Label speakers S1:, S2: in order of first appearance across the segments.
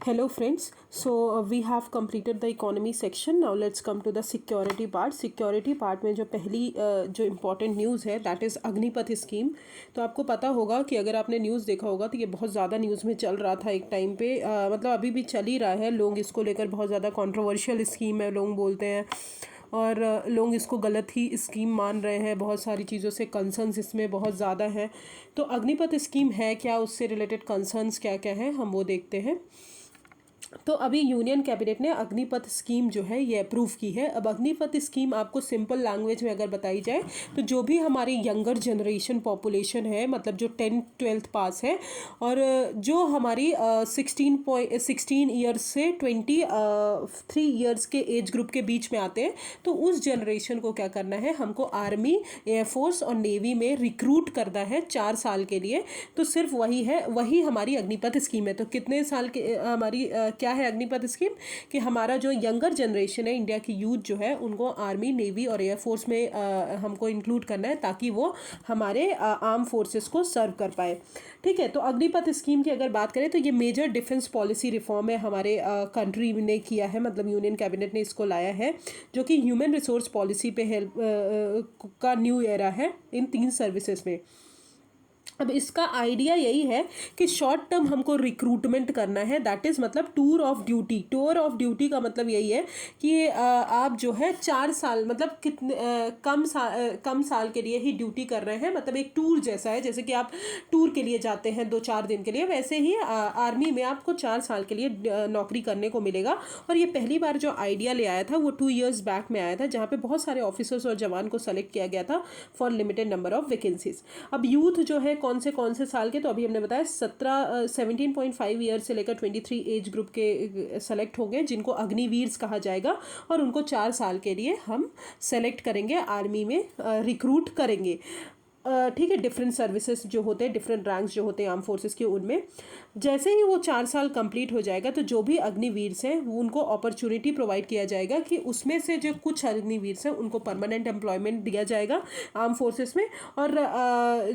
S1: Hello friends, we have completed the economy section. Now let's come to the security part. Security part में जो पहली जो important news है that is Agnipath scheme. तो आपको पता होगा कि अगर आपने न्यूज़ देखा होगा तो ये बहुत ज़्यादा न्यूज़ में चल रहा था एक टाइम पे, मतलब अभी भी चल ही रहा है. लोग इसको लेकर बहुत ज़्यादा कंट्रोवर्शियल स्कीम है लोग बोलते हैं, और लोग इसको गलत ही स्कीम मान रहे हैं. बहुत सारी चीज़ों से कंसर्न्स इसमें बहुत ज़्यादा है. तो अग्निपथ स्कीम है क्या, उससे रिलेटेड कंसर्न्स क्या क्या हैं, हम वो देखते हैं. तो अभी यूनियन कैबिनेट ने अग्निपथ स्कीम जो है ये अप्रूव की है. अब अग्निपथ स्कीम आपको सिंपल लैंग्वेज में अगर बताई जाए तो जो भी हमारी यंगर जनरेशन पॉपुलेशन है, मतलब जो 10th-12th पास है, और जो हमारी 16 ईयर्स से 23 ईयर्स के एज ग्रुप के बीच में आते हैं, तो उस जनरेशन को क्या करना है, हमको आर्मी, एयरफोर्स और नेवी में रिक्रूट करना है 4 साल के लिए. तो सिर्फ वही है, वही हमारी अग्निपथ स्कीम है. तो कितने साल के हमारी क्या है अग्निपथ स्कीम, कि हमारा जो यंगर जनरेशन है, इंडिया की यूथ जो है, उनको आर्मी, नेवी और एयरफोर्स में हमको इंक्लूड करना है ताकि वो हमारे आर्म फोर्सेस को सर्व कर पाए. ठीक है. तो अग्निपथ स्कीम की अगर बात करें तो ये मेजर डिफेंस पॉलिसी रिफॉर्म है हमारे कंट्री ने किया है, मतलब यूनियन कैबिनेट ने इसको लाया है, जो कि ह्यूमन रिसोर्स पॉलिसी पे हेल्प का न्यू एरा है इन 3 सर्विसेज में. अब इसका आइडिया यही है कि शॉर्ट टर्म हमको रिक्रूटमेंट करना है, दैट इज़ मतलब tour of duty. Tour of duty का मतलब यही है कि आप जो है 4 साल, मतलब कितने कम साल के लिए ही ड्यूटी कर रहे हैं. मतलब एक टूर जैसा है, जैसे कि आप टूर के लिए जाते हैं 2-4 दिन के लिए, वैसे ही आर्मी में आपको 4 साल के लिए नौकरी करने को मिलेगा. और ये पहली बार जो आइडिया ले आया था वो 2 years बैक में आया था, जहाँ पे बहुत सारे ऑफिसर्स और जवान को सेलेक्ट किया गया था for limited number of vacancies. अब यूथ जो है कौन से साल के, तो अभी हमने बताया 17.5 ईयर से लेकर 23 एज ग्रुप के सेलेक्ट होंगे, जिनको अग्निवीर्स कहा जाएगा, और उनको 4 साल के लिए हम सेलेक्ट करेंगे, आर्मी में रिक्रूट करेंगे. ठीक है. डिफरेंट सर्विसेज जो होते हैं, डिफरेंट रैंक्स जो होते हैं आर्म फोर्सेस के, उनमें जैसे ही वो 4 साल कंप्लीट हो जाएगा तो जो भी अग्निवीर्स हैं वो उनको अपॉर्चुनिटी प्रोवाइड किया जाएगा कि उसमें से जो कुछ अग्निवीर्स हैं उनको परमानेंट एम्प्लॉयमेंट दिया जाएगा आर्म फोर्सेस में, और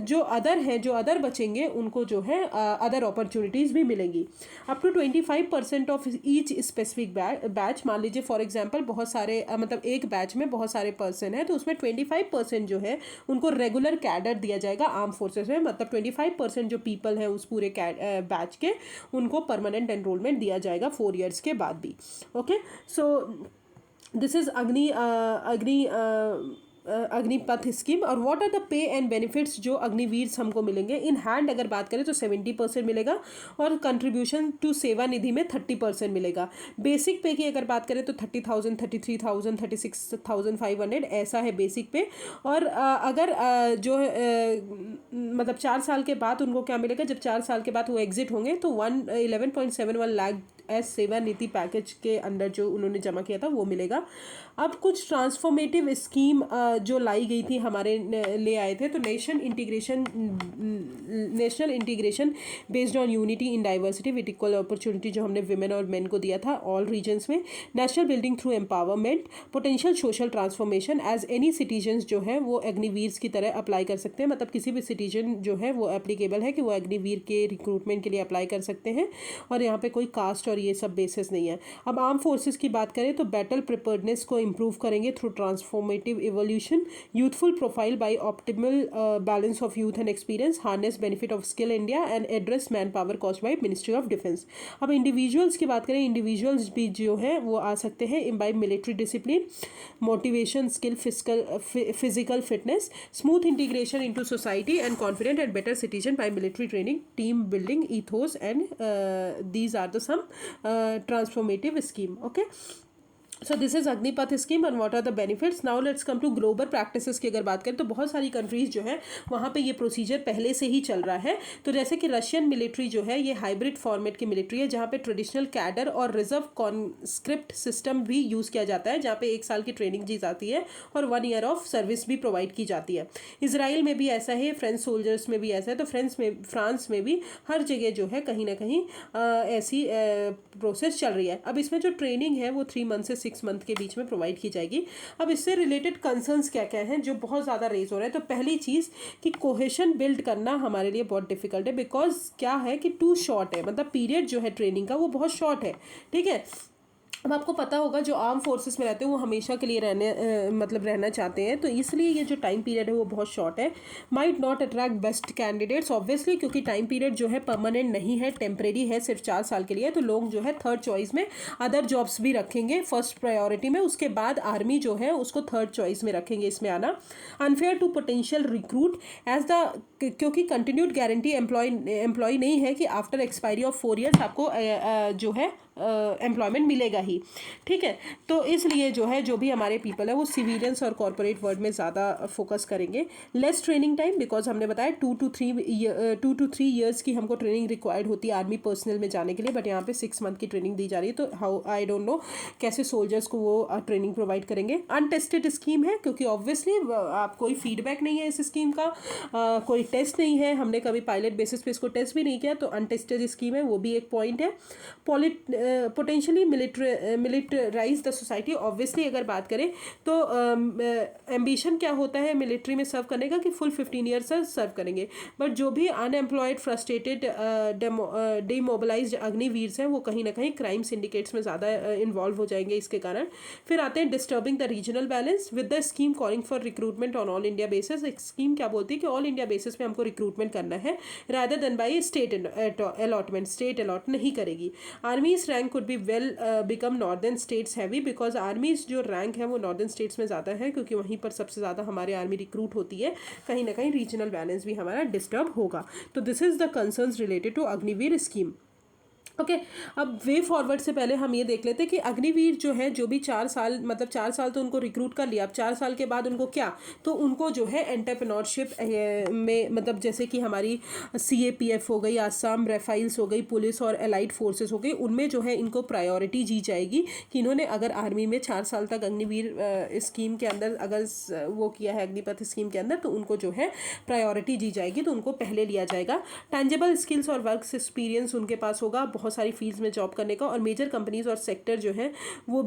S1: जो अदर बचेंगे उनको जो है अदर अपॉर्चुनिटीज़ भी मिलेंगी. Up to 25% of each specific batch. मान लीजिए फॉर एग्जाम्पल बहुत सारे मतलब एक बैच में बहुत सारे पर्सन है, तो उसमें 25% जो है उनको रेगुलर कैडर दिया जाएगा आर्म फोर्सेस में. मतलब 25% जो पीपल हैं उस पूरे बैच के, उनको परमानेंट एनरोलमेंट दिया जाएगा 4 years के बाद भी. Okay. So this is Agnipath scheme. और what are the pay and benefits जो अग्निवीर्स हमको मिलेंगे इन हैंड अगर बात करें तो 70% मिलेगा, और कंट्रीब्यूशन टू सेवा निधि में 30% मिलेगा. बेसिक पे की अगर बात करें तो 30,000, 33,000, 36,500 ऐसा है बेसिक पे. और अगर जो मतलब 4 साल के बाद उनको क्या मिलेगा, जब 4 साल के बाद वो एग्जिट होंगे तो 11.71 लाख एस सेवा नीति पैकेज के अंदर जो उन्होंने जमा किया था वो मिलेगा. अब कुछ ट्रांसफॉर्मेटिव स्कीम जो लाई गई थी हमारे ले आए थे, तो national integration based on unity in diversity with equal opportunity, जो हमने विमेन और मेन को दिया था ऑल रीजन्स में. National building through empowerment, potential social transformation as any citizen जो है वो अग्निवीर्स की तरह अप्लाई कर सकते हैं. मतलब किसी भी सिटीजन जो है वो एप्लीकेबल है कि वो अग्निवीर के रिक्रूटमेंट के लिए अप्लाई कर सकते हैं, और यहाँ पे कोई कास्ट और ये सब बेसिस नहीं है. अब आर्म फोर्सेस की बात करें तो बैटल प्रिपेयर्डनेस को इंप्रूव करेंगे through transformative evolution, youthful profile by optimal balance of youth and experience, harness benefit of skill India and address man power cost by ministry of defence. अब individuals की बात करें, इंडिविजुअल्स भी जो है वो आ सकते हैं imbibe military discipline, motivation, skill, physical fitness, smooth integration into society and confident and better citizen by military training, team building ethos, and these are the some transformative scheme. Okay. So this is Agnipath scheme and what are the benefits. Now let's come to global practices की अगर बात करें तो बहुत सारी countries जो है वहाँ पे ये प्रोसीजर पहले से ही चल रहा है. तो जैसे कि रशियन मिलिट्री जो है ये हाइब्रिड फॉर्मेट की मिलिट्री है, जहाँ पे ट्रेडिशनल कैडर और रिजर्व कॉन्स्क्रिप्ट सिस्टम भी यूज़ किया जाता है, जहाँ पे 1 साल की ट्रेनिंग दी जाती है और 1 year ऑफ सर्विस भी प्रोवाइड की जाती है. इसराइल में भी ऐसा है, फ्रेंच सोल्जर्स में भी ऐसा है. तो फ्रांस में भी हर जगह जो है कहीं ना कहीं ऐसी प्रोसेस चल रही है. अब इसमें जो ट्रेनिंग है वो 3 months से 6 मंथ के बीच में प्रोवाइड की जाएगी। अब इससे रिलेटेड कंसर्न्स क्या क्या हैं जो बहुत ज़्यादा रेज हो रहे हैं। तो पहली चीज़ कि कोहेशन बिल्ड करना हमारे लिए बहुत डिफिकल्ट है, बिकॉज क्या है कि टू शॉर्ट है, मतलब पीरियड जो है ट्रेनिंग का वो बहुत शॉर्ट है, ठीक है। अब आपको पता होगा जो आर्म फोर्सेस में रहते हैं वो हमेशा के लिए मतलब रहना चाहते हैं, तो इसलिए ये जो टाइम पीरियड है वो बहुत शॉर्ट है। Might not attract best candidates obviously, क्योंकि टाइम पीरियड जो है परमानेंट नहीं है, टेम्परेरी है, सिर्फ 4 साल के लिए। तो लोग जो है थर्ड चॉइस में अदर जॉब्स भी रखेंगे फर्स्ट प्रायोरिटी में, उसके बाद आर्मी जो है उसको थर्ड चॉइस में रखेंगे इसमें आना। Unfair to potential recruit as the, क्योंकि कंटिन्यूड गारंटी एम्प्लॉय नहीं है कि आफ्टर एक्सपायरी ऑफ 4 ईयर्स आपको जो है एम्प्लॉयमेंट मिलेगा ही, ठीक है। तो इसलिए जो है जो भी हमारे पीपल है वो सिविलियंस और कॉर्पोरेट वर्ल्ड में ज़्यादा फोकस करेंगे। लेस ट्रेनिंग टाइम, बिकॉज हमने बताया 2 to 3 ईयर्स की हमको ट्रेनिंग रिक्वायर्ड होती है आर्मी पर्सनल में जाने के लिए, बट यहाँ पे 6 मंथ की ट्रेनिंग दी जा रही है। तो हाउ आई डोंट नो कैसे सोल्जर्स को वो ट्रेनिंग प्रोवाइड करेंगे। अनटेस्टेड स्कीम है, क्योंकि ऑब्वियसली आप कोई फीडबैक नहीं है इस स्कीम का, कोई टेस्ट नहीं है, हमने कभी पायलट बेसिस पे इसको टेस्ट भी नहीं किया, तो अनटेस्टेड स्कीम है, वो भी एक पॉइंट है। Potentially militarise the society, obviously अगर बात करें तो एम्बिशन क्या होता है मिलिट्री में सर्व करने का कि फुल 15 ईयर्स सर्व करेंगे, बट जो भी अनएम्प्लॉयड फ्रस्ट्रेटेड डिमोबिलाइज्ड अग्निवीर हैं वो कहीं ना कहीं क्राइम सिंडिकेट्स में ज़्यादा इन्वॉल्व हो जाएंगे इसके कारण। फिर आते हैं disturbing the regional balance with the scheme calling for recruitment on all India basis. एक स्कीम क्या बोलती है कि ऑल इंडिया बेसिस पे हमको रिक्रूटमेंट करना है rather than by state allotment, state allot नहीं करेगी। Army's rank could be well become northern states heavy, because army's जो रैंक है वो नॉर्दर्न स्टेट्स में ज़्यादा है, क्योंकि वहीं पर सबसे ज़्यादा हमारे आर्मी रिक्रूट होती है। कहीं ना कहीं रीजनल बैलेंस भी हमारा डिस्टर्ब होगा। तो this is the concerns related to Agniveer scheme. Okay अब वे फॉरवर्ड से पहले हम ये देख लेते हैं कि अग्निवीर जो है जो भी 4 साल, मतलब 4 साल तो उनको रिक्रूट कर लिया, अब 4 साल के बाद उनको क्या, तो उनको जो है एंटरप्रेन्योरशिप में, मतलब जैसे कि हमारी CAPF हो गई, आसाम राइफल्स हो गई, पुलिस और एलाइड फोर्सेस हो गई, उनमें जो है इनको प्रायोरिटी दी जाएगी कि इन्होंने अगर आर्मी में 4 साल तक अग्निवीर स्कीम के अंदर अगर वो किया है अग्निपथ स्कीम के अंदर, तो उनको जो है प्रायोरिटी दी जाएगी, तो उनको पहले लिया जाएगा। टेंजेबल स्किल्स और वर्क एक्सपीरियंस उनके पास होगा बहुत सारी फील्ड्स में जॉब करने का, और मेजर कंपनीज और सेक्टर जो है वो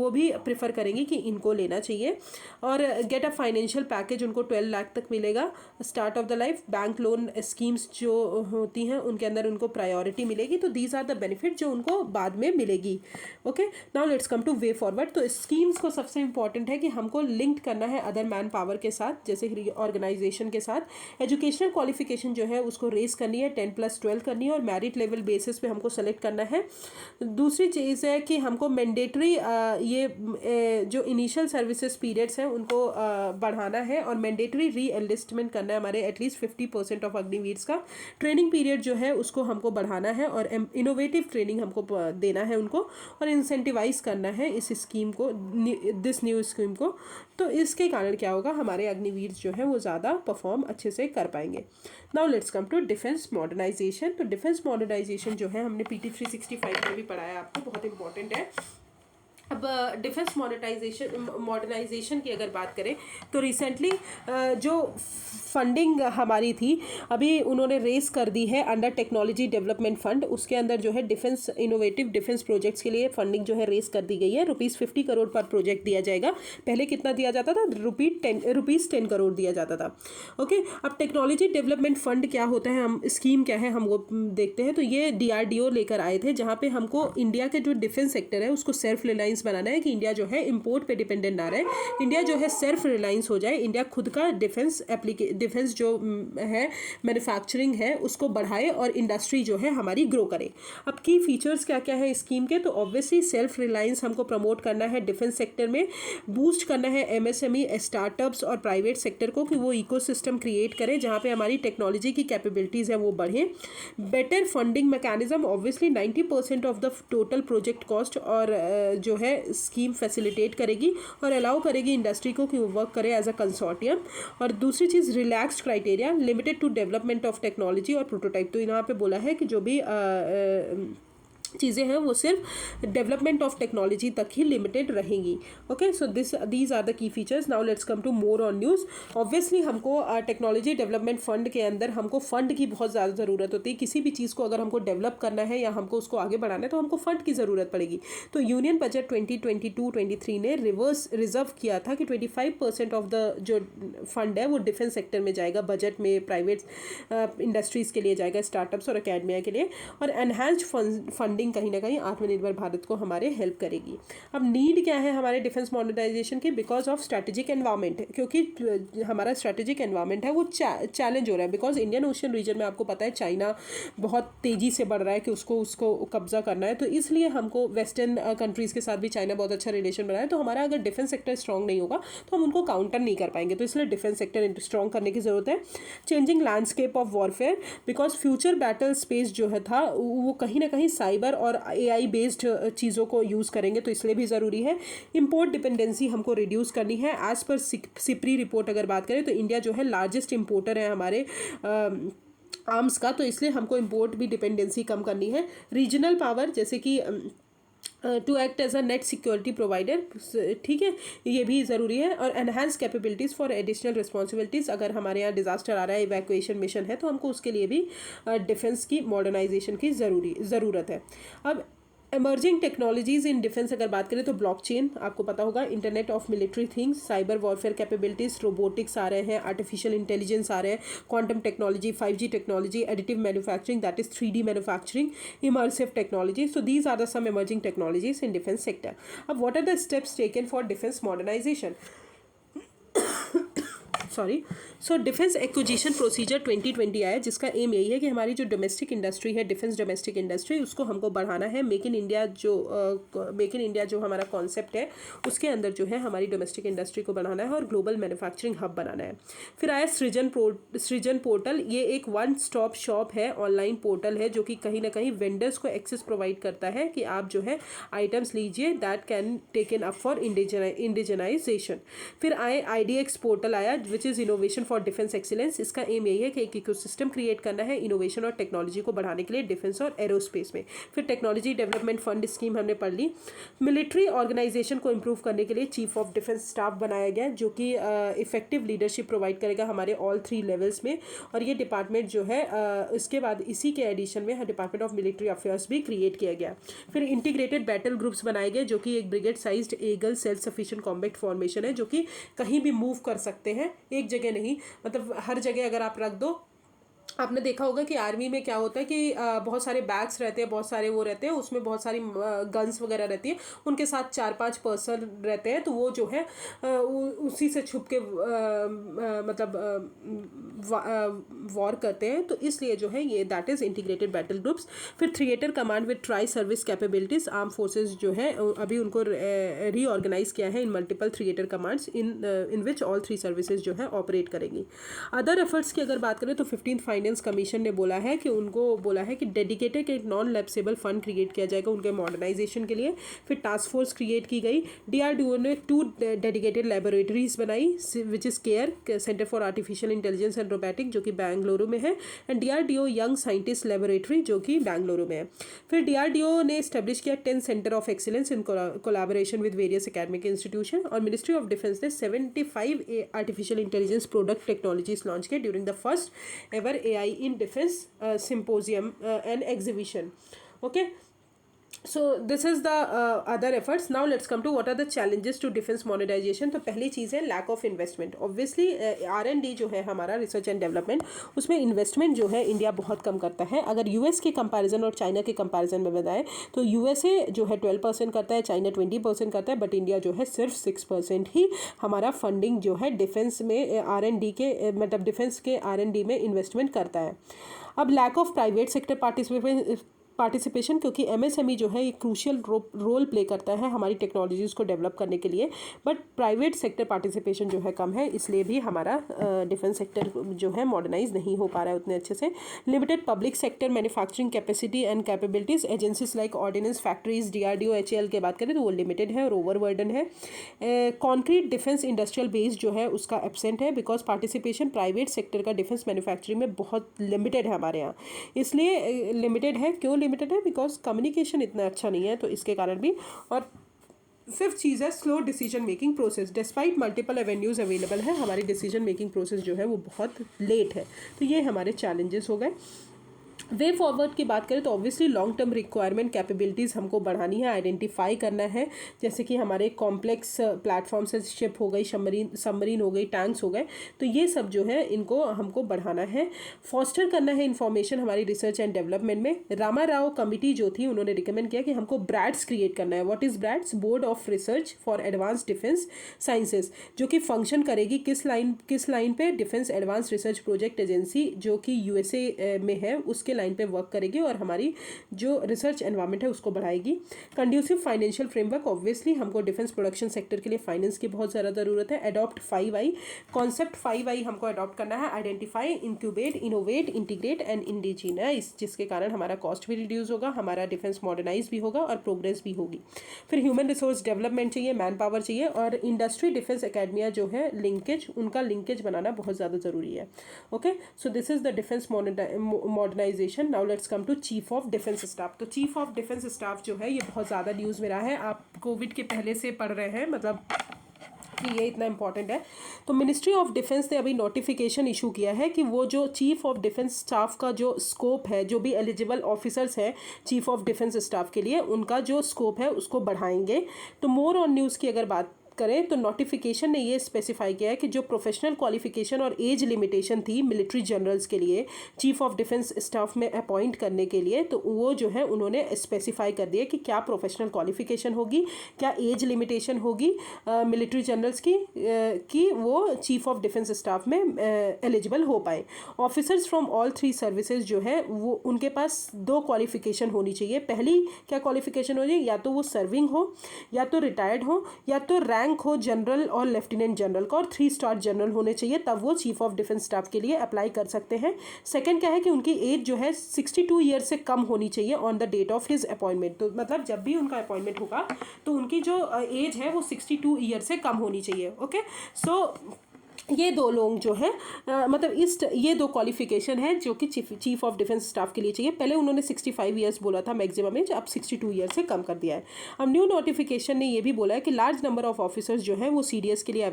S1: भी प्रेफर करेंगे कि इनको लेना चाहिए। और गेट अ फाइनेंशियल पैकेज उनको 12 लाख तक मिलेगा start of the life. Bank loan schemes जो होती हैं उनके अंदर उनको प्रायोरिटी मिलेगी। तो दीज आर द बेनिफिट जो उनको बाद में मिलेगी। Okay now let's come two way forward. तो स्कीम्स को सबसे इंपॉर्टेंट है कि हमको लिंक करना है अदर मैन पावर के साथ, जैसे ऑर्गेनाइजेशन के साथ। एजुकेशनल क्वालिफिकेशन जो है उसको रेस करनी है, 10+12 करनी है, और मेरिट लेवल बेसिस पे हमको सेलेक्ट करना है। दूसरी चीज़ है कि हमको मैंडेटरी ये जो इनिशियल सर्विसेज पीरियड्स हैं उनको बढ़ाना है, और मैंडेटरी री एनलिस्टमेंट करना है हमारे एटलीस्ट 50% ऑफ अग्निवीर्स का। ट्रेनिंग पीरियड जो है उसको हमको बढ़ाना है, और इनोवेटिव ट्रेनिंग हमको देना है उनको, और इंसेंटिवाइज करना है इस स्कीम को, दिस न्यू स्कीम को। तो इसके कारण क्या होगा, हमारे अग्निवीर जो है वो ज़्यादा परफॉर्म अच्छे से कर पाएंगे। Now let's come to defence modernisation. तो डिफेंस मॉडर्नाइजेशन जो है हमने PT 365 में भी पढ़ाया आपको, बहुत इंपॉर्टेंट है। अब डिफेंस मॉडर्नाइजेशन की अगर बात करें तो रिसेंटली जो फंडिंग हमारी थी अभी उन्होंने रेस कर दी है अंडर टेक्नोलॉजी डेवलपमेंट फंड, उसके अंदर जो है डिफेंस इनोवेटिव डिफेंस प्रोजेक्ट्स के लिए फंडिंग जो है रेस कर दी गई है। ₹50 करोड़ पर प्रोजेक्ट दिया जाएगा, पहले कितना दिया जाता था, ₹10 करोड़ दिया जाता था। ओके अब टेक्नोलॉजी डेवलपमेंट फंड क्या होता है, हम स्कीम क्या है हम वो देखते हैं। तो ये DRDO लेकर आए थे, जहाँ पे हमको इंडिया के जो डिफेंस सेक्टर है उसको सेल्फ रिलायंस बनाना है, कि इंडिया जो है इंपोर्ट पे डिपेंडेंट ना रहे, इंडिया जो है सेल्फ रिलायंस हो जाए, इंडिया खुद का डिफेंस जो है मैन्युफैक्चरिंग है उसको बढ़ाए, और इंडस्ट्री जो है हमारी ग्रो करे। अब की फीचर्स क्या क्या है स्कीम के, तो ऑब्वियसली सेल्फ रिलायंस हमको प्रमोट करना है डिफेंस सेक्टर में, बूस्ट करना है MSME स्टार्टअप्स और प्राइवेट सेक्टर को, कि वो इकोसिस्टम क्रिएट करें जहाँ पे हमारी टेक्नोलॉजी की कैपेबिलिटीज़ है वो बढ़ें। Better funding mechanism, obviously 90% of the total project cost और जो है स्कीम फैसिलिटेट करेगी और अलाउ करेगी इंडस्ट्री को कि वो वर्क करे एज अ कंसोर्टियम। और दूसरी चीज़ relaxed criteria limited to development of technology और प्रोटोटाइप। तो यहाँ पे बोला है कि जो भी चीज़ें हैं वो सिर्फ डेवलपमेंट ऑफ टेक्नोलॉजी तक ही लिमिटेड रहेंगी. Okay, so these are the key features. Now let's come to more on news. Obviously हमको टेक्नोलॉजी डेवलपमेंट फंड के अंदर हमको फंड की बहुत ज़्यादा ज़रूरत होती है. किसी भी चीज़ को अगर हमको डेवलप करना है या हमको उसको आगे बढ़ाना है तो हमको फंड की ज़रूरत पड़ेगी. तो यूनियन बजट 2022-23 ने रिजर्व किया था कि 25% ऑफ द जो फंड है वो डिफेंस सेक्टर में जाएगा, बजट में प्राइवेट इंडस्ट्रीज़ के लिए जाएगा, स्टार्टअप्स और अकेडमिया के लिए. और एनहांस्ड फंडिंग कहीं ना कहीं आत्मनिर्भर भारत को हमारे हेल्प करेगी. अब नीड क्या है हमारे डिफेंस मॉडर्नाइजेशन की? बिकॉज ऑफ स्ट्रैटेजिक एनवायरनमेंट, क्योंकि हमारा स्ट्रैटेजिक एनवायरनमेंट है वो चैलेंज हो रहा है. बिकॉज इंडियन ओशन रीजन में आपको पता है चाइना बहुत तेज़ी से बढ़ रहा है कि उसको कब्जा करना है. तो इसलिए हमको वेस्टर्न कंट्रीज़ के साथ भी चाइना बहुत अच्छा रिलेशन बना है. तो हमारा अगर डिफेंस सेक्टर स्ट्रॉन्ग नहीं होगा तो हम उनको काउंटर नहीं कर पाएंगे. तो इसलिए डिफेंस सेक्टर स्ट्रॉन्ग करने की ज़रूरत है. Changing landscape of warfare, because future battle space जो है था वो कहीं ना कहीं साइबर और AI बेस्ड चीज़ों को यूज़ करेंगे, तो इसलिए भी ज़रूरी है. इंपोर्ट डिपेंडेंसी हमको रिड्यूस करनी है. एज पर सिप्री रिपोर्ट अगर बात करें तो इंडिया जो है लार्जेस्ट इंपोर्टर है हमारे आर्म्स का, तो इसलिए हमको इंपोर्ट भी डिपेंडेंसी कम करनी है. रीजनल पावर, जैसे कि to act as a net security provider, ठीक है, ये भी ज़रूरी है. और enhance capabilities for additional responsibilities, अगर हमारे यहाँ डिजास्टर आ रहा है, इवैक्यूएशन मिशन है, तो हमको उसके लिए भी डिफेंस की मॉडर्नाइजेशन की ज़रूरत है. अब एमर्जिंग टेक्नोलॉजीज़ इन डिफेंस अगर बात करें तो ब्लॉकचेन, आपको पता होगा, internet of military things, cyber warfare capabilities, robotics आ रहे हैं, आर्टिफिशियल इंटेलिजेंस आ रहे हैं, quantum technology, 5G technology, additive manufacturing that is 3D manufacturing, immersive technology. So these are the some emerging technologies in defence sector. अब what are the steps taken for defence modernisation? Sorry. So defence acquisition procedure 2020 आया, जिसका aim यही है कि हमारी जो domestic industry है, defence domestic industry, उसको हमको बढ़ाना है. मेक इन इंडिया जो हमारा कॉन्सेप्ट है उसके अंदर जो है हमारी डोमेस्टिक इंडस्ट्री को बढ़ाना है और ग्लोबल मैन्युफैक्चरिंग हब बनाना है. फिर आया सृजन पोर्टल. ये एक वन स्टॉप शॉप है, ऑनलाइन पोर्टल है जो कि कहीं ना कहीं वेंडर्स को एक्सेस प्रोवाइड करता है कि आप जो है आइटम्स लीजिए that can taken up for indigenisation. फिर आए IDX पोर्टल आया which is innovation for defence excellence. इसका एम यही है कि एक इकोसिस्टम क्रिएट करना है इनोवेशन और टेक्नोलॉजी को बढ़ाने के लिए डिफेंस और एरोस्पेस में. फिर टेक्नोलॉजी डेवलपमेंट फंड स्कीम हमने पढ़ ली. मिलिट्री ऑर्गेनाइजेशन को इम्प्रूव करने के लिए चीफ ऑफ डिफेंस स्टाफ बनाया गया जो कि इफेक्टिव लीडरशिप प्रोवाइड करेगा हमारे ऑल 3 लेवल्स में. और ये डिपार्टमेंट जो है इसके बाद इसी के एडिशन में डिपार्टमेंट ऑफ मिलिट्री अफेयर्स भी क्रिएट किया गया. फिर इंटीग्रेटेड बैटल ग्रुप्स बनाए गए जो कि एक brigade sized eagle self sufficient combat formation है जो कि कहीं भी मूव कर सकते हैं, एक जगह नहीं, मतलब हर जगह अगर आप रख दो. आपने देखा होगा कि आर्मी में क्या होता है कि बहुत सारे बैग्स रहते हैं, बहुत सारे वो रहते हैं, उसमें बहुत सारी गन्स वगैरह रहती है, उनके साथ 4-5 पर्सन रहते हैं, तो वो जो है उसी से छुप के वॉर करते हैं. तो इसलिए जो है ये that is integrated battle groups. फिर theatre command with tri service capabilities. Arm forces जो है अभी उनको रीऑर्गेनाइज किया है in multiple theatre commands in which all 3 services जो है ऑपरेट करेंगी. अदर एफर्ट्स की अगर बात करें तो 15th फाइनेंस कमीशन ने बोला है कि उनको बोला है कि डेडिकेटेड एक नॉन लैप्सेबल फंड क्रिएट किया जाएगा उनके मॉडर्नाइजेशन के लिए. फिर टास्क फोर्स क्रिएट की गई. DRDO ने 2 डेडिकेटेड लेबोरेटरीज बनाई which is care centre for artificial intelligence and robotic जो कि बेंगलुरु में है, and DRDO young scientist laboratory जो कि बेंगलुरु में है. फिर DRDO ने स्टैब्लिश किया 10 centre of excellence in collaboration with various academic institution. और मिनिस्ट्री ऑफ डिफेंस ने 75 artificial intelligence product technologies launch किए during the first ever AI in defense symposium and exhibition. Okay, so this is the other efforts. Now let's come to what are the challenges to defense modernization. तो पहली चीज़ है lack of investment. Obviously R&D जो है हमारा research and development, उसमें investment जो है India बहुत कम करता है. अगर US के कंपैरिजन और चाइना के कंपैरिजन में बताएं तो USA जो है 12% करता है, चाइना 20% करता है, बट इंडिया जो है सिर्फ 6% ही हमारा फंडिंग जो है डिफेंस में R&D के मतलब डिफेंस के R&D में इन्वेस्टमेंट करता है. अब lack of private sector participation, क्योंकि MSME जो है एक क्रूशियल रोल प्ले करता है हमारी टेक्नोलॉजीज़ को डेवलप करने के लिए, बट प्राइवेट सेक्टर पार्टिसिपेशन जो है कम है, इसलिए भी हमारा डिफेंस सेक्टर जो है मॉडर्नाइज नहीं हो पा रहा है उतने अच्छे से. Limited public sector manufacturing capacity and capabilities. Agencies like ordnance factories, DRDO HAL के बात करें तो वो लिमिटेड है और ओवरबर्डन है. कॉन्क्रीट डिफेंस इंडस्ट्रियल बेस जो है उसका एब्सेंट है बिकॉज पार्टिसिपेशन प्राइवेट सेक्टर का डिफेंस मैन्युफैक्चरिंग में बहुत लिमिटेड है हमारे यहाँ. इसलिए लिमिटेड है. क्यों लिमिटेड है बिकॉज कम्युनिकेशन इतना अच्छा नहीं है, तो इसके कारण भी। और फिफ्थ चीज़ है slow decision making process. Despite multiple avenues available है, हमारी डिसीजन मेकिंग प्रोसेस जो है वो बहुत लेट है। तो ये हमारे चैलेंजेस हो गए। वे फॉरवर्ड की बात करें तो obviously long term requirement capabilities हमको बढ़ानी है, आइडेंटिफाई करना है, जैसे कि हमारे कॉम्प्लेक्स प्लेटफॉर्म से शिप हो गई, सबमरीन हो गई, टैंक्स हो गए, तो ये सब जो है इनको हमको बढ़ाना है। फॉस्टर करना है इंफॉर्मेशन हमारी रिसर्च एंड डेवलपमेंट में। रामा राव कमिटी जो थी उन्होंने रिकमेंड किया कि हमको ब्रैड्स क्रिएट करना है। What is braids? Board of research for advance defence sciences, जो कि फंक्शन करेगी किस लाइन पे? Defence advance research project agency जो कि यूएसए में है, उसके लाइन पे वर्क करेगी और हमारी जो रिसर्च एनवायरनमेंट है उसको बढ़ाएगी। कंड्यूसिव फाइनेंशियल फ्रेमवर्क, ऑब्वियसली हमको डिफेंस प्रोडक्शन सेक्टर के लिए फाइनेंस की बहुत ज़्यादा ज़रूरत है। अडॉप्ट 5I कॉन्सेप्ट, 5I हमको अडॉप्ट करना है। Identify, incubate, innovate, integrate and indigenise, जिसके कारण हमारा कॉस्ट भी रिड्यूस होगा, हमारा डिफेंस मॉडर्नाइज भी होगा और प्रोग्रेस भी होगी। फिर ह्यूमन रिसोर्स डेवलपमेंट चाहिए, मैन पावर चाहिए, और इंडस्ट्री डिफेंस एकेडमिया जो है लिंकेज, उनका लिंकेज बनाना बहुत ज़्यादा ज़रूरी है। Okay, so this is the defence modernisation. Now let's come to chief of defence staff. तो चीफ ऑफ डिफेंस स्टाफ जो है ये बहुत ज़्यादा न्यूज़ में रहा है, आप कोविड के पहले से पढ़ रहे हैं, मतलब कि ये इतना इंपॉर्टेंट है। तो मिनिस्ट्री ऑफ डिफेंस ने अभी नोटिफिकेशन इशू किया है कि वो जो चीफ ऑफ डिफेंस स्टाफ का जो स्कोप है, जो भी एलिजिबल ऑफिसर्स हैं चीफ ऑफ डिफेंस स्टाफ के लिए, उनका जो स्कोप है उसको बढ़ाएंगे। तो मोर ऑन न्यूज़ की अगर बात करें तो नोटिफिकेशन ने ये स्पेसिफाई किया है कि जो प्रोफेशनल क्वालिफिकेशन और एज लिमिटेशन थी मिलिट्री जनरल्स के लिए चीफ ऑफ डिफेंस स्टाफ में अपॉइंट करने के लिए, तो वो जो है उन्होंने स्पेसिफाई कर दिया कि क्या प्रोफेशनल क्वालिफिकेशन होगी, क्या एज लिमिटेशन होगी मिलिट्री जनरल्स की कि वो चीफ ऑफ डिफेंस स्टाफ में एलिजिबल हो पाए। ऑफिसर्स फ्रॉम ऑल 3 सर्विसेज जो है वो उनके पास 2 क्वालिफिकेशन होनी चाहिए। पहली क्या क्वालिफिकेशन हो जाए, या तो वो सर्विंग हो, या तो रिटायर्ड हो, या तो रैंक हो जनरल और लेफ्टिनेंट जनरल का, और 3 स्टार जनरल होने चाहिए, तब वो चीफ ऑफ डिफेंस स्टाफ के लिए अप्लाई कर सकते हैं। सेकंड क्या है कि उनकी एज जो है 62 ईयर से कम होनी चाहिए on the date of his appointment. तो मतलब जब भी उनका अपॉइंटमेंट होगा तो उनकी जो एज है वो 62 ईयर से कम होनी चाहिए। ओके, सो ये 2 लोग जो है मतलब ये 2 क्वालिफिकेशन है जो कि चीफ ऑफ डिफेंस स्टाफ के लिए चाहिए। पहले उन्होंने 65 ईयर्स बोला था मैक्सिमम एज, अब 62 ईयर से कम कर दिया है। अब न्यू नोटिफिकेशन ने ये भी बोला है कि लार्ज नंबर ऑफ ऑफिसर्स जो है वो CDS के लिए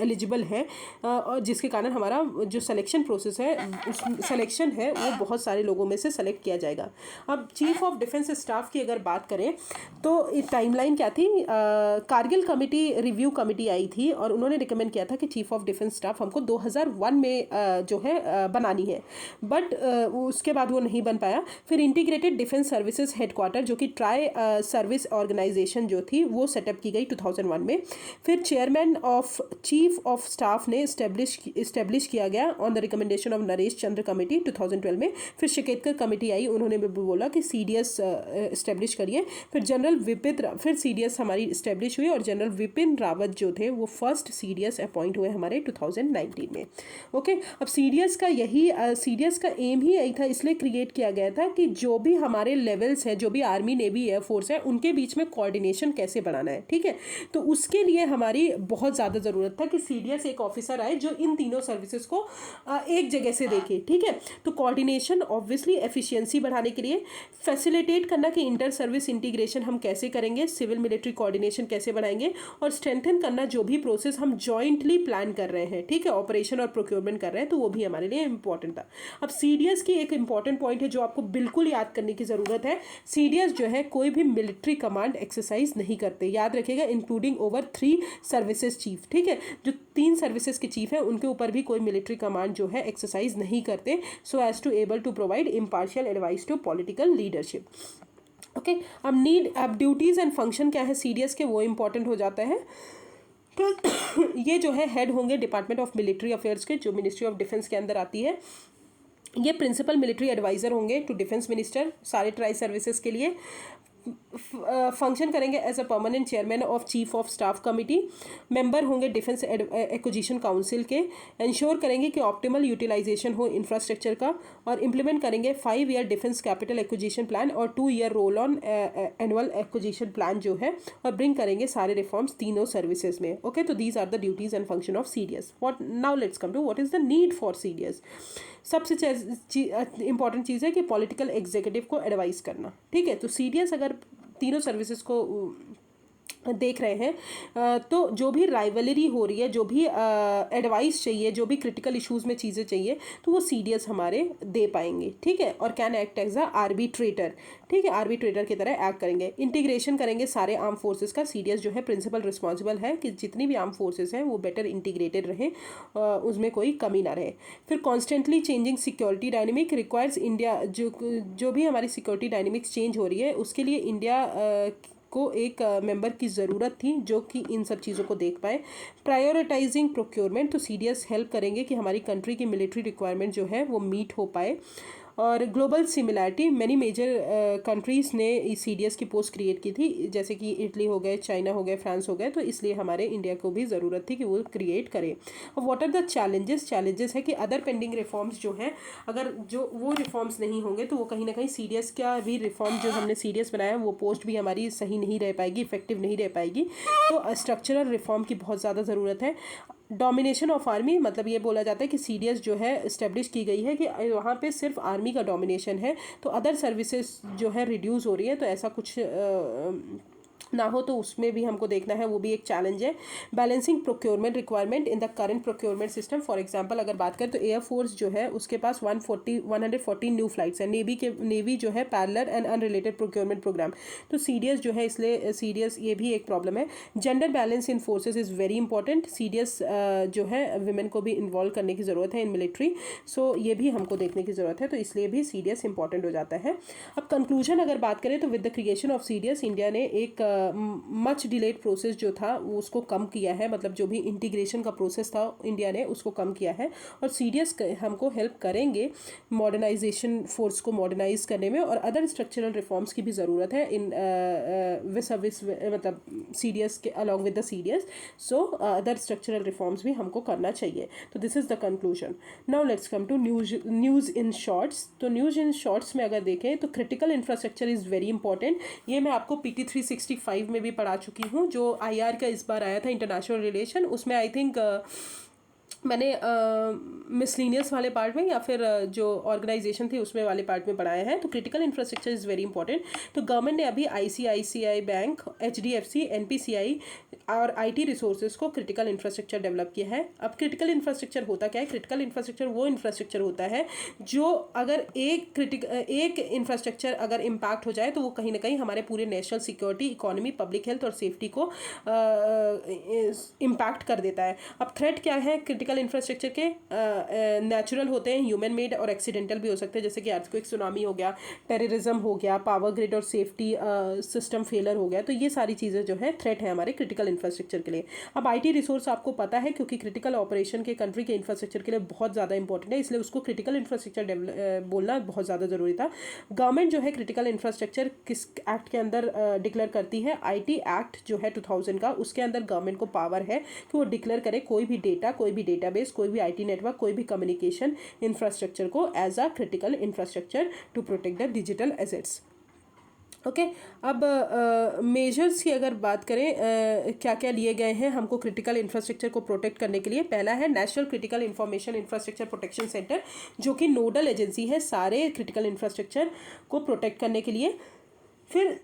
S1: एलिजिबल है, और जिसके कारण हमारा जो सिलेक्शन प्रोसेस है, उस सिलेक्शन है वो बहुत सारे लोगों में से सेलेक्ट किया जाएगा। अब चीफ ऑफ डिफेंस स्टाफ की अगर बात करें तो टाइमलाइन क्या थी, कारगिल कमेटी रिव्यू कमेटी आई थी और उन्होंने रिकमेंड किया था कि चीफ ऑफ डिफेंस स्टाफ हमको 2001 में जो है बनानी है, बट उसके बाद वो नहीं बन पाया। फिर इंटीग्रेटेड डिफेंस सर्विसेज हेडक्वार्टर जो कि ट्राई सर्विस ऑर्गेनाइजेशन जो थी वो सेटअप की गई 2001 में। फिर chairman of chief of staff ने इस्टेब्लिश किया गया on the recommendation of Naresh Chandra committee 2012 में। फिर शिकेतकर कमेटी आई, उन्होंने भी बोला कि CDS इस्टेब्लिश करिए। फिर जनरल फिर CDS हमारी इस्टेब्लिश हुई और जनरल विपिन रावत जो थे वो फर्स्ट CDS अपॉइंट हुए हमारे 2019 में। ओके, अब CDS का एम ही यही था, इसलिए क्रिएट किया गया था कि जो भी हमारे लेवल्स हैं, जो भी आर्मी नेवी एयरफोर्स है, उनके बीच में कोऑर्डिनेशन कैसे बढ़ाना है। ठीक है, तो उसके लिए हमारी बहुत ज़्यादा ज़रूरत था कि CDS एक ऑफिसर आए जो इन तीनों सर्विसेज को एक जगह से देखे। ठीक है, तो कोऑर्डिनेशन ऑब्वियसली एफिशिएंसी बढ़ाने के लिए, फैसिलिटेट करना कि इंटर सर्विस इंटीग्रेशन हम कैसे करेंगे, सिविल मिलिट्री कोऑर्डिनेशन कैसे बढ़ाएंगे, और स्ट्रेंथन करना जो भी प्रोसेस हम जॉइंटली प्लान कर रहे हैं, ठीक है, ऑपरेशन और प्रोक्योरमेंट कर रहे हैं, तो वो भी हमारे लिए इंपॉर्टेंट था। अब CDS की एक इंपॉर्टेंट पॉइंट है जो आपको बिल्कुल याद करने की ज़रूरत है। CDS जो है कोई भी मिलिट्री कमांड एक्सरसाइज नहीं करते, याद रखिएगा, इंक्लूडिंग ओवर 3 सर्विसेज चीफ। ठीक है, जो 3 सर्विसेज के चीफ है उनके ऊपर भी कोई मिलिट्री कमांड जो है एक्सरसाइज नहीं करते, so as to able to provide impartial advice to political leadership. Okay, अब ड्यूटीज़ एंड फंक्शन क्या है CDS के, वो इंपॉर्टेंट हो जाता है। तो ये जो है हेड होंगे डिपार्टमेंट ऑफ मिलिट्री अफेयर्स के, जो मिनिस्ट्री ऑफ डिफेंस के अंदर आती है। ये प्रिंसिपल मिलिट्री एडवाइज़र होंगे टू डिफेंस मिनिस्टर सारे ट्राई सर्विसेज के लिए। फंक्शन करेंगे as a permanent chairman of chief of staff committee, member होंगे डिफेंस एक्विजिशन काउंसिल के, इंश्योर करेंगे कि ऑप्टिमल यूटिलाइजेशन हो इंफ्रास्ट्रक्चर का, और इम्प्लीमेंट करेंगे 5 year defence capital acquisition plan और 2 year roll on annual acquisition plan जो है, और ब्रिंग करेंगे सारे रिफॉर्म्स तीनों सर्विसेज में। ओके, तो these are the duties and function of CDS. What now let's come to what is the need for CDS. सबसे इंपॉर्टेंट चीज़ है कि पॉलिटिकल एग्जीक्यूटिव को एडवाइस करना। ठीक है, तो सीडीएस अगर तीनों सर्विसेज को देख रहे हैं तो जो भी राइवलरी हो रही है, जो भी एडवाइस चाहिए, जो भी क्रिटिकल इश्यूज़ में चीज़ें चाहिए, तो वो सीडीएस हमारे दे पाएंगे। ठीक है, और can act as a arbitrator. ठीक है, आर्बिट्रेटर की तरह एक्ट करेंगे। इंटीग्रेशन करेंगे सारे आर्म फोर्सेस का। सीडीएस जो है प्रिंसिपल रिस्पॉन्सिबल है कि जितनी भी आर्म फोर्सेस हैं वो बेटर इंटीग्रेटेड रहे, उसमें कोई कमी ना रहे। फिर constantly changing security dynamic requires India, जो भी हमारी सिक्योरिटी डायनेमिक्स चेंज हो रही है उसके लिए इंडिया को एक मेंबर की ज़रूरत थी जो कि इन सब चीज़ों को देख पाए। प्रायोरिटाइजिंग प्रोक्योरमेंट, तो सीडीएस हेल्प करेंगे कि हमारी कंट्री की मिलिट्री रिक्वायरमेंट जो है वो मीट हो पाए। और global similarity, many major countries ने सीडीएस की पोस्ट क्रिएट की थी, जैसे कि इटली हो गए, चाइना हो गए, फ्रांस हो गए, तो इसलिए हमारे इंडिया को भी ज़रूरत थी कि वो क्रिएट करें। और व्हाट आर द चैलेंजेस है कि अदर पेंडिंग रिफॉर्म्स जो हैं, अगर जो वो रिफॉर्म्स नहीं होंगे तो वो कहीं ना कहीं सीडीएस का भी रिफॉर्म जो हमने सीडीएस बनाया वो पोस्ट भी हमारी सही नहीं रह पाएगी, इफेक्टिव नहीं रह पाएगी। तो स्ट्रक्चरल रिफॉर्म की बहुत ज़्यादा ज़रूरत है। डोमिनेशन ऑफ आर्मी, मतलब ये बोला जाता है कि सीडीएस जो है इस्टेब्लिश की गई है कि वहाँ पे सिर्फ आर्मी का डोमिनेशन है, तो अदर सर्विसेज जो है रिड्यूस हो रही है, तो ऐसा कुछ ना हो, तो उसमें भी हमको देखना है, वो भी एक चैलेंज है। Balancing procurement requirement in the current procurement system. For example अगर बात करें तो एयरफोर्स जो है उसके पास 114 न्यू फ्लाइट्स है। नेवी जो है parallel and unrelated procurement programme. तो सीडीएस जो है, इसलिए सीडीएस ये भी एक प्रॉब्लम है। Gender balance in forces is very important. CDS जो है विमेन को भी इन्वॉल्व करने की ज़रूरत है इन मिलिट्री, सो ये भी हमको देखने की ज़रूरत है, तो इसलिए भी सीडीएस इंपॉर्टेंट हो जाता है। अब कंक्लूजन अगर बात करें तो with the creation of CDS India ने एक मच डिलेड प्रोसेस जो था वो उसको कम किया है, मतलब जो भी इंटीग्रेशन का प्रोसेस था इंडिया ने उसको कम किया है। और सीडीएस हमको हेल्प करेंगे मॉडर्नाइजेशन, फोर्स को मॉडर्नाइज करने में, और अदर स्ट्रक्चरल रिफॉर्म्स की भी ज़रूरत है इन मतलब सीडीएस के along with the CDS. So other structural reforms भी हमको करना चाहिए। तो this is the conclusion. Now let's come to news in shorts. तो न्यूज़ इन शॉर्ट्स में अगर देखें तो critical infrastructure is very important. ये मैं आपको PT 365 में भी पढ़ा चुकी हूँ, जो IR का इस बार आया था, इंटरनेशनल रिलेशन। उसमें आई थिंक मैंने मिसलिनियस वाले पार्ट में या फिर जो ऑर्गेनाइजेशन थी उसमें वाले पार्ट में पढ़ाया है। तो critical infrastructure is very important. तो गवर्नमेंट ने अभी ICICI बैंक, HDFC, NPCI और IT रिसोर्सेज को क्रिटिकल इंफ्रास्ट्रक्चर डेवलप किया है। अब क्रिटिकल इंफ्रास्ट्रक्चर होता क्या है? क्रिटिकल इंफ्रास्ट्रक्चर वो इंफ्रास्ट्रक्चर होता है जो अगर एक इंफ्रास्ट्रक्चर अगर इम्पैक्ट हो जाए तो वो कहीं ना कहीं हमारे पूरे national security, economy, public health और सेफ्टी को इम्पैक्ट कर देता है। अब थ्रेट क्या है क्रिटिकल इंफ्रास्ट्रक्चर के? नेचुरल होते हैं, ह्यूमन मेड और एक्सीडेंटल भी हो सकते हैं, जैसे कि अर्थक्वेक, सुनामी हो गया, टेररिज्म हो गया, पावर ग्रिड और सेफ्टी सिस्टम फेलर हो गया। तो ये सारी चीज़ें जो है थ्रेट है हमारे क्रिटिकल इंफ्रास्ट्रक्चर के लिए। अब IT रिसोर्स आपको पता है, क्योंकि क्रिटिकल ऑपरेशन के कंट्री के इंफ्रास्ट्रक्चर के लिए बहुत ज़्यादा इंपॉर्टेंट है, इसलिए उसको क्रिटिकल इंफ्रास्ट्रक्चर बोलना बहुत ज़्यादा ज़रूरी था। गवर्नमेंट जो है क्रिटिकल इंफ्रास्ट्रक्चर किस एक्ट के अंदर डिक्लेयर करती है? IT एक्ट जो है 2000 का, उसके अंदर गवर्नमेंट को पावर है कि वो डिक्लेयर करे कोई भी डेटा, कोई भी डेटाबेस, कोई भी IT नेटवर्क, कोई भी कम्युनिकेशन इंफ्रास्ट्रक्चर को as a critical infrastructure to protect the digital assets. Okay, अब मेजर्स की अगर बात करें क्या क्या लिए गए हैं हमको क्रिटिकल इंफ्रास्ट्रक्चर को प्रोटेक्ट करने के लिए। पहला है national critical information infrastructure protection centre, जो कि नोडल एजेंसी है सारे क्रिटिकल इंफ्रास्ट्रक्चर को प्रोटेक्ट करने के लिए। फिर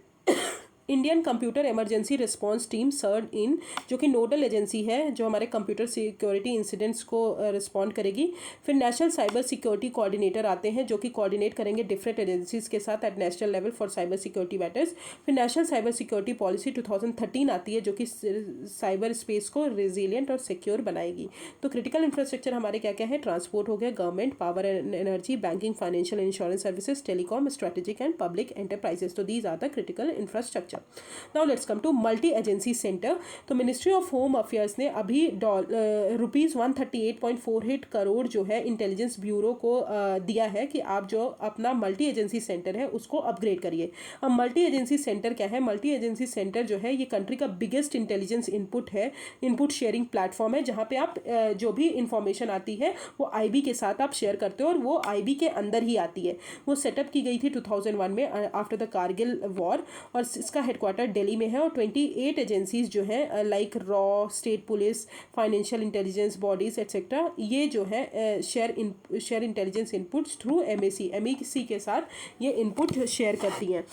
S1: Indian computer emergency response team CERT In, जो कि नोडल एजेंसी है जो हमारे कंप्यूटर सिक्योरिटी इंसिडेंट्स को रिस्पॉन्ड करेगी। फिर नेशनल साइबर सिक्योरिटी कोऑर्डिनेटर आते हैं जो कि कोऑर्डिनेट करेंगे डिफरेंट एजेंसीज के साथ at national level for cyber security matters. फिर नेशनल साइबर सिक्योरिटी पॉलिसी 2013 आती है जो कि साइबर स्पेस को रेजिलियंट और सिक्योर बनाएगी। तो क्रिटिकल इंफ्रास्ट्रक्चर हमारे क्या क्या है? ट्रांसपोर्ट हो गया, government, power and energy, banking, financial, insurance services, telecom, strategic and public enterprises. तो these are the critical infrastructure. Infrastructure. Now let's come to multi agency centre. तो मिनिस्ट्री ऑफ होम अफेयर्स ने अभी ₹138.48 करोड़ जो है intelligence bureau को दिया है कि आप जो अपना मल्टी एजेंसी सेंटर है उसको अपग्रेड करिए। अब मल्टी एजेंसी सेंटर क्या है? मल्टी एजेंसी सेंटर जो है ये कंट्री का बिगेस्ट इंटेलिजेंस इनपुट है, इनपुट शेयरिंग प्लेटफॉर्म है, जहाँ पे आप जो भी इंफॉर्मेशन आती है वो आईबी के साथ आप शेयर करते हो और वो आईबी के अंदर ही आती है। वो सेटअप की गई थी 2001 में आफ्टर द कारगिल वॉर, और इसका हेडक्वार्टर दिल्ली में है। और 28 एजेंसीज जो है like raw, state police, financial intelligence bodies etcetera, ये जो है share intelligence inputs through MAC के साथ ये इनपुट शेयर करती हैं।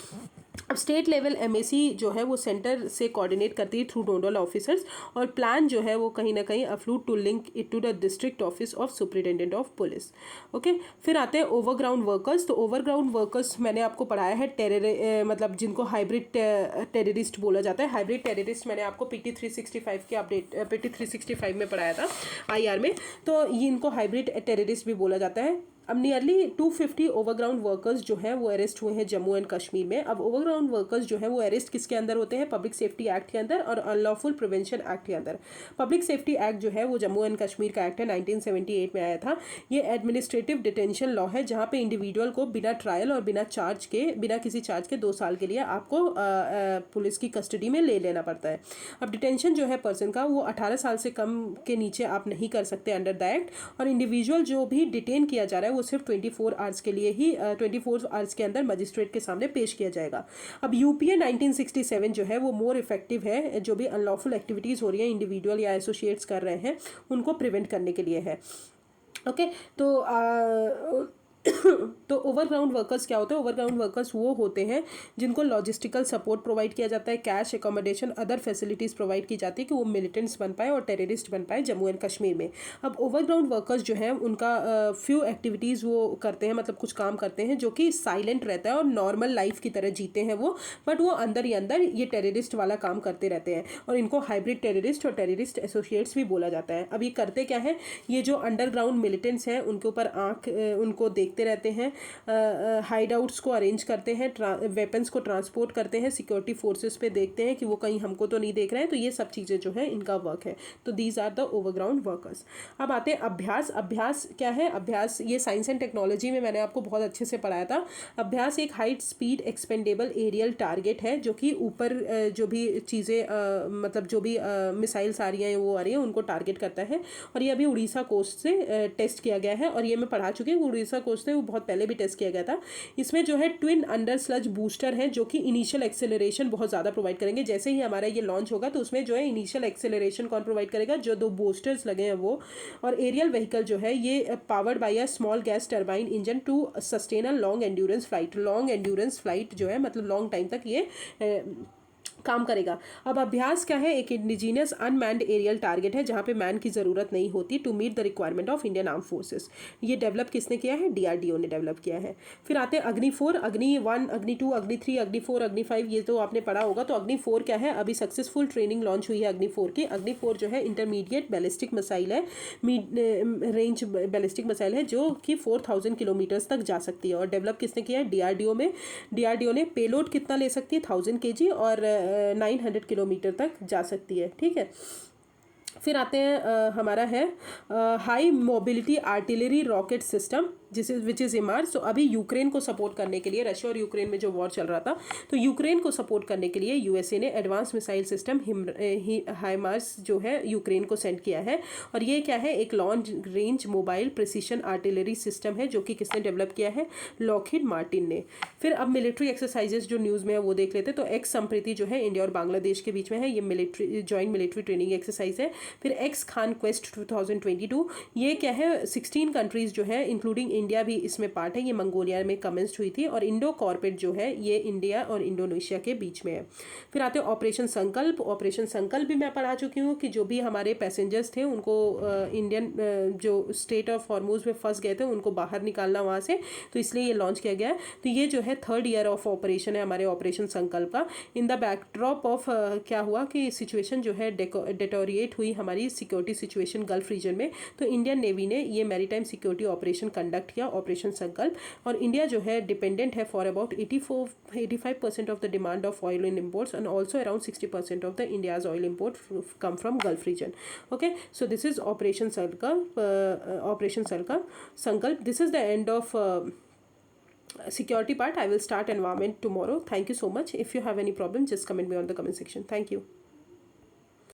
S1: अब स्टेट लेवल एमएसी जो है वो सेंटर से कोऑर्डिनेट करती है थ्रू नोडल ऑफिसर्स, और प्लान जो है वो कहीं ना कहीं afloat to link it to the district office of superintendent of police. Okay, फिर आते हैं ओवरग्राउंड वर्कर्स। तो ओवरग्राउंड वर्कर्स मैंने आपको पढ़ाया है मतलब जिनको हाइब्रिड टेररिस्ट बोला जाता है। हाइब्रिड टेररिस्ट मैंने आपको PT 365 के अपडेट PT 365 में पढ़ाया था IR में। तो ये इनको हाइब्रिड टेररिस्ट भी बोला जाता है। अब नियरली 250 ओवरग्राउंड वर्कर्स जो हैं वो अरेस्ट हुए हैं जम्मू एंड कश्मीर में। अब ओवरग्राउंड वर्कर्स जो है वो अरेस्ट किसके अंदर होते हैं? पब्लिक सेफ्टी एक्ट के अंदर और अनलॉफुल प्रिवेंशन एक्ट के अंदर। पब्लिक सेफ्टी एक्ट जो है वो जम्मू एंड कश्मीर का एक्ट है, 1978 में आया था। ये एडमिनिस्ट्रेटिव डिटेंशन लॉ है, जहाँ पे इंडिविजुअल को बिना ट्रायल और बिना किसी चार्ज के 2 साल के लिए आपको पुलिस की कस्टडी में ले लेना पड़ता है। अब डिटेंशन जो है पर्सन का वो 18 साल से कम के नीचे आप नहीं कर सकते अंडर द एक्ट। और इंडिविजुअल जो भी डिटेन किया जा रहा है वो सिर्फ 24 आवर्स के लिए ही 24 आवर्स के अंदर मजिस्ट्रेट के सामने पेश किया जाएगा। अब यूपीए 1967 जो है वो मोर इफेक्टिव है, जो भी अनलॉफुल एक्टिविटीज़ हो रही हैं इंडिविजुअल या एसोसिएट्स कर रहे हैं उनको प्रिवेंट करने के लिए है। ओके, तो ओवरग्राउंड वर्कर्स क्या होते हैं? ओवरग्राउंड वर्कर्स वो होते हैं जिनको लॉजिस्टिकल सपोर्ट प्रोवाइड किया जाता है, cash, accommodation, other facilities provide की जाती है कि वो मिलिटेंट्स बन पाए और टेररिस्ट बन पाए जम्मू एंड कश्मीर में। अब ओवरग्राउंड वर्कर्स जो हैं उनका फ्यू एक्टिविटीज़ वो करते हैं, मतलब कुछ काम करते हैं जो कि साइलेंट रहता है और नॉर्मल लाइफ की तरह जीते हैं वो, बट वो अंदर ही अंदर ये टेररिस्ट वाला काम करते रहते हैं। और इनको हाइब्रिड टेररिस्ट और टेररिस्ट एसोसिएट्स भी बोला जाता है। अब ये करते क्या है? ये जो अंडरग्राउंड मिलिटेंट्स हैं उनके ऊपर उनको देखते रहते हैं, हाइड आउट्स को अरेंज करते हैं, वेपन्स को ट्रांसपोर्ट करते हैं, सिक्योरिटी फोर्सेस पे देखते हैं कि वो कहीं हमको तो नहीं देख रहे हैं। तो ये सब चीज़ें जो है इनका वर्क है। तो these are the overground workers. अब आते हैं अभ्यास। अभ्यास क्या है? अभ्यास ये साइंस एंड टेक्नोलॉजी में मैंने आपको बहुत अच्छे से पढ़ाया था। अभ्यास एक high speed expendable aerial target है जो कि ऊपर जो भी चीज़ें मतलब जो भी मिसाइल्स आ रही हैं वो आ रही हैं उनको टारगेट करता है। और ये अभी उड़ीसा कोस्ट से टेस्ट किया गया है, और ये मैं पढ़ा चुकी हूँ। उड़ीसा कोस्ट से वो बहुत पहले भी टेस्ट किया गया था। इसमें जो है ट्विन अंडर स्लज बूस्टर हैं जो कि इनिशियल एक्सेलरेशन बहुत ज़्यादा प्रोवाइड करेंगे। जैसे ही हमारा ये लॉन्च होगा तो उसमें जो है इनिशियल एक्सेलरेशन कौन प्रोवाइड करेगा? जो 2 बूस्टर्स लगे हैं वो। और एरियल व्हीकल जो है ये powered by a small gas turbine engine to sustain a long endurance flight. Long endurance flight जो है मतलब लॉन्ग टाइम तक ये काम करेगा। अब अभ्यास क्या है? एक इंडिजीनियस अनमैन्ड एरियल टारगेट है जहाँ पे मैन की ज़रूरत नहीं होती to meet the requirement of Indian arm forces. ये डेवलप किसने किया है? DRDO ने डेवलप किया है। फिर आते हैं अग्नि 4, अग्नि 1, अग्नि 2, अग्नि 3, अग्नि 4, अग्नि 5, ये तो आपने पढ़ा होगा। तो अग्नि 4 क्या है? अभी सक्सेसफुल ट्रेनिंग लॉन्च हुई है अग्नि 4 की। अग्नि 4 जो है इंटरमीडिएट बैलिस्टिक मिसाइल है, रेंज बैलिस्टिक मिसाइल है जो कि 4000 किलोमीटर्स तक जा सकती है। और डेवलप किसने किया है? DRDO में। DRDO ने पेलोड कितना ले सकती है? 1000 kg और 900 किलोमीटर तक जा सकती है। ठीक है, फिर आते हैं हमारा है high mobility artillery rocket system which is HIMARS। सो अभी यूक्रेन को सपोर्ट करने के लिए, रशिया और यूक्रेन में जो वॉर चल रहा था, तो यूक्रेन को सपोर्ट करने के लिए USA ने एडवांस मिसाइल सिस्टम HIMARS जो है यूक्रेन को सेंड किया है। और ये क्या है? एक long range mobile precision artillery system है जो कि किसने डेवलप किया है? लॉकहीड मार्टिन ने। फिर अब मिलिट्री एक्सरसाइजेस जो न्यूज़ में है वो देख लेते हैं। तो एक्स संप्रीति जो है इंडिया और बांग्लादेश के बीच में है, ये military joint military training exercise है। फिर एक्स खान क्वेस्ट 2022, ये क्या है? 16 कंट्रीज़ जो है इंक्लूडिंग इंडिया भी इसमें पार्ट है। ये मंगोलिया में कमेंस्ड हुई थी। और इंडो कॉर्पेट जो है ये इंडिया और इंडोनेशिया के बीच में है। फिर आते हैं ऑपरेशन संकल्प। ऑपरेशन संकल्प भी मैं पढ़ा चुकी हूँ कि जो भी हमारे पैसेंजर्स थे उनको इंडियन जो स्टेट ऑफ हॉर्मुज में फंस गए थे उनको बाहर निकालना वहाँ से, तो इसलिए ये लॉन्च किया गया है। तो ये जो है 3rd ईयर ऑफ ऑपरेशन है हमारे ऑपरेशन संकल्प का। इन द बैकड्रॉप ऑफ क्या हुआ कि सिचुएशन जो है डेटोरिएट हुई हमारी सिक्योरिटी सिचुएशन गल्फ रीजन में, तो इंडियन नेवी ने ये मैरीटाइम सिक्योरिटी ऑपरेशन कंडक्ट किया ऑपरेशन संकल्प, और इंडिया जो है डिपेंडेंट है for about 85% of the demand of oil in imports, and also around 60% of the India's oil import come from gulf region. Okay, so this is Operation Sankalp. This is the end of security part. I will start environment tomorrow. Thank you so much. If you have any problem, just comment me on the comment section. Thank you.